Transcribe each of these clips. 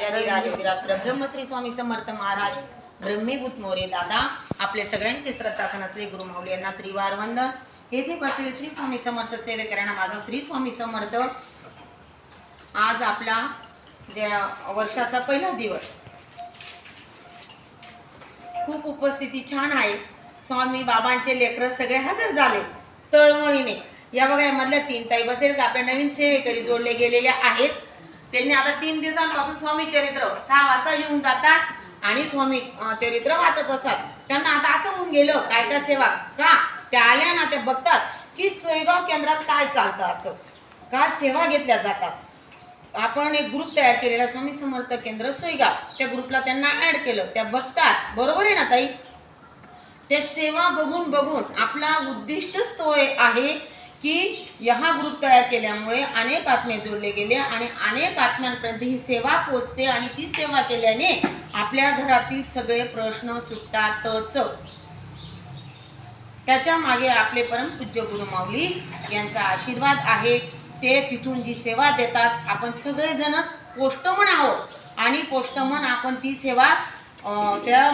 राजाधिराज ब्रह्म श्री स्वामी समर्थ महाराज ब्रह्मीभूत मोरे दादा आपले सगळ्यांचे श्रद्धासन असले गुरु माऊली यांना त्रिवार वंदन। येथे बसलेले श्री स्वामी समर्थ सेवेकरांना माझा श्री स्वामी समर्थ। आज आपला ज्या वर्षाचा पहिला दिवस, खूप उपस्थिती छान आहे। स्वामी बाबांचे लेकर सगळे हजर झाले तळमळीने। या बघा मधल्या 3 ताई बसेल का आपल्या नवीन सेवेकरी जोडले गेलेले आहेत। त्यांनी आता 3 दिवसांपासून स्वामी चरित्र 6 वाजता येऊन जातात आणि स्वामी चरित्र वाचत असतात। त्यांना आता असं होऊन गेलं काय काय सेवा का त्या आल्या ना, ते बघतात की सोयगाव केंद्रात काय चालतं, असं काय सेवा घेतल्या जातात। आपण एक ग्रुप तयार केलेला स्वामी समर्थ केंद्र सोयगाव, त्या ग्रुपला त्यांना ऍड केलं, त्या बघतात। बरोबर आहे ना ताई? ते सेवा बघून बघून आपला उद्दिष्टच तो आहे की यहा ग्रुप तयार केल्यामुळे अनेक आत्मे जोडले गेले आणि अनेक आत्म्यांपर्यंत ही सेवा पोहोचते आणि ती सेवा केल्याने आपल्या घरातील सगळे प्रश्न सुटतातच। त्याच्या मागे आपले परमपूज्य गुरु माऊली यांचा आशीर्वाद आहे। ते तिथून जी सेवा देतात, आपण सगळेजणच पोस्टमन आहोत आणि पोस्टमन आपण ती सेवा त्या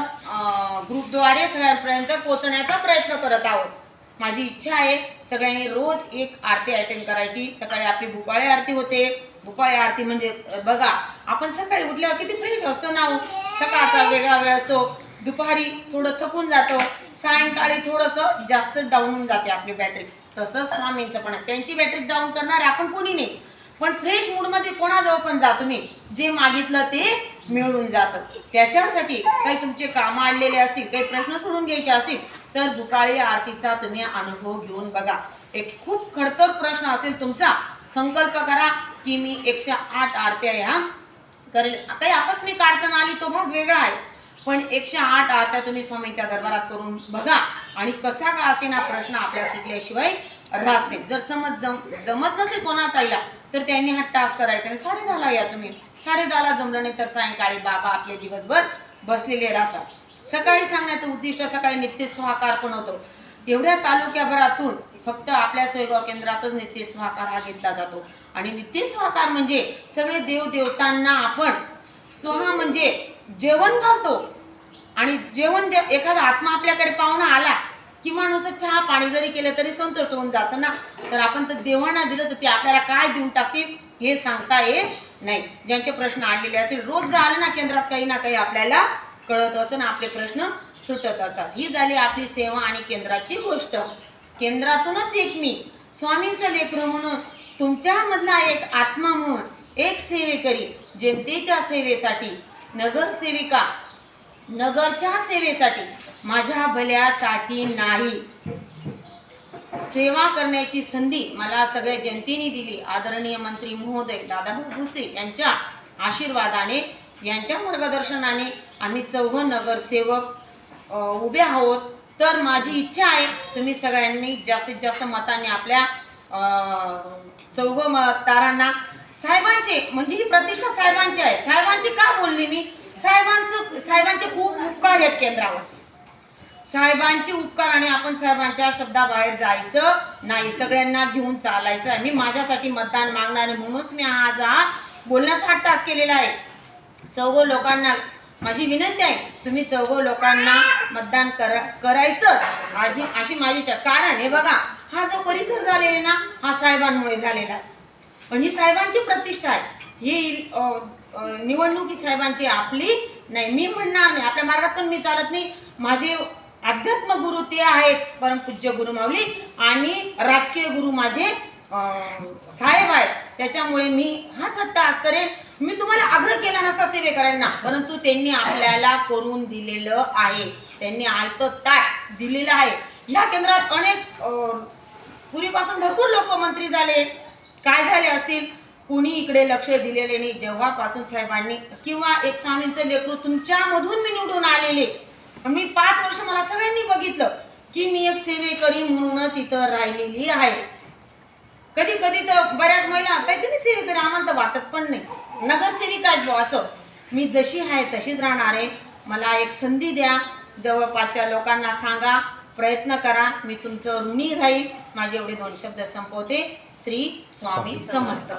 ग्रुपद्वारे सगळ्यांपर्यंत पोहोचण्याचा प्रयत्न करत आहोत। माझी इच्छा आहे सगळ्यांनी रोज एक आरती अटेंड करायची। सकाळी आपली भुपाळी आरती होते। भुपाळी आरती म्हणजे बघा, आपण सकाळी उठल्यावर किती फ्रेश असतो ना, सकाळचा वेगळा वेळ असतो, दुपारी थोडं थकून जातो, सायंकाळी थोडंसं जास्त डाऊन होऊन जाते आपली बॅटरी। तसंच स्वामींचं पण, त्यांची बॅटरी डाऊन करणार आपण कोणी नाही, पण फ्रेश मूडमध्ये कोणाजवळ पण जा तुम्ही, जे मागितलं ते मिळून जातं। त्याच्यासाठी काही तुमचे काम आणलेले असतील, काही प्रश्न सोडून घ्यायचे असतील तर भुपाळी आरतीचा तुम्ही अनुभव घेऊन बघा। एक खूप खडतर प्रश्न असेल तुमचा, संकल्प करा की मी 108 आरत्या ह्या करेल। काही आकस्मिक अडचण आली तो भाग वेगळा आहे, पण 108 आरत्या तुम्ही स्वामींच्या दरबारात करून बघा आणि कसा का असेना प्रश्न आपल्या सुटल्याशिवाय राहत नाही। जर जमत नसेल कोणा ताईला तर त्यांनी हा टास्क करायचा। 10:30ला या तुम्ही, 10:30ला जमलं नाही तर सायंकाळी बाबा आपले दिवसभर बसलेले राहतात। सकाळी सांगण्याचं उद्दिष्ट सकाळी नित्य स्वाकार पण होतो। तेवढ्या तालुक्याभरातून फक्त आपल्या सोयगाव केंद्रातच नित्य स्वाकार हा घेतला जातो आणि नित्य स्वाकार म्हणजे सगळे देव देवतांना आपण स्वहा म्हणजे जेवण घालतो आणि जेवण एखादा आत्मा आपल्याकडे पाहुणा आला किंवा नुसतं चहा पाणी जरी केलं तरी संतोष होऊन जातं ना, तर आपण तर देवांना दिलं तर ते आपल्याला काय देऊन टाकतील हे सांगता येत नाही। ज्यांचे प्रश्न आणलेले असेल, रोज झालं ना केंद्रात काही ना काही आपल्याला कळत असं, आपले प्रश्न सुटत असतात। ही झाली आपली सेवा आणि केंद्राची गोष्ट। केंद्रातूनच एक मी स्वामींचं लेकरं म्हणून, तुमच्यामधला एक आत्मा म्हणून, एक सेवेकरी, जनतेच्या सेवेसाठी, नगरसेविका, नगरच्या सेवेसाठी, माझ्या भल्यासाठी नाही, सेवा करण्याची संधी मला सगळ्या जनतेने दिली। आदरणीय मंत्री महोदय दादाभाऊ भुसे यांच्या आशीर्वादाने, यांच्या मार्गदर्शनाने आम्ही 4 नगरसेवक उभे आहोत। तर माझी इच्छा आहे तुम्ही सगळ्यांनी जास्तीत जास्त मताने आपल्या 4 मतदारांना, साहेबांचे म्हणजे ही प्रतिष्ठा साहेबांची आहे। साहेबांची का बोलली मी? साहेबांचे खूप उपकार आहेत केंद्रावर, साहेबांचे उपकार, आणि आपण साहेबांच्या शब्दाबाहेर जायचं नाही, सगळ्यांना घेऊन चालायचं आहे। मी माझ्यासाठी मतदान मागणारे म्हणूनच मी आज हा बोलण्याचा टास्क केलेला आहे। 4 लोकांना माझी विनंती आहे, तुम्ही 4 लोकांना मतदान करायचं अशी माझी इच्छा। कारण हे बघा, हा जो परिसर झालेला आहे ना, हा साहेबांमुळे झालेला आहे, पण ही साहेबांची प्रतिष्ठा आहे। ही निवडणूक ही साहेबांची आपली नाही। मी म्हणणार नाही, आपल्या मार्गात पण मी चालत नाही। माझे अध्यात्म गुरु ते आहेत परमपूज्य गुरु माऊली आणि राजकीय गुरु माझे साहेब आहेत। त्याच्यामुळे मी हाच हट्टा आज करेन। मी तुम्हाला आग्रह केला नसता सेवेकरांना, परंतु त्यांनी आपल्याला करून दिलेलं आहे, त्यांनी आयतं ताट दिलेलं आहे। या केंद्रात अनेक पूर्वीपासून भरपूर लोक मंत्री झाले, काय झाले असतील, कुणी इकडे लक्ष दिलेले नाही। जेव्हापासून साहेबांनी किंवा एक स्वामींचं लेकरू तुमच्यामधून मी निवडून आलेले, मी 5 वर्ष मला सगळ्यांनी बघितलं की मी एक सेवेकरी म्हणूनच इथं राहिलेली आहे। कधी कधी तर बऱ्याच महिला काही तुम्ही सेवेकरी, आम्हाला तर वाटत पण नाही, नगरसेविका आहेत असं। मी जशी आहे तशीच राहणार आहे। मला एक संधी द्या, जवळपासच्या लोकांना सांगा, प्रयत्न करा, मी तुमचं ऋणी राहील। माझे एवढे 2 शब्द संपवते। श्री स्वामी समर्थ।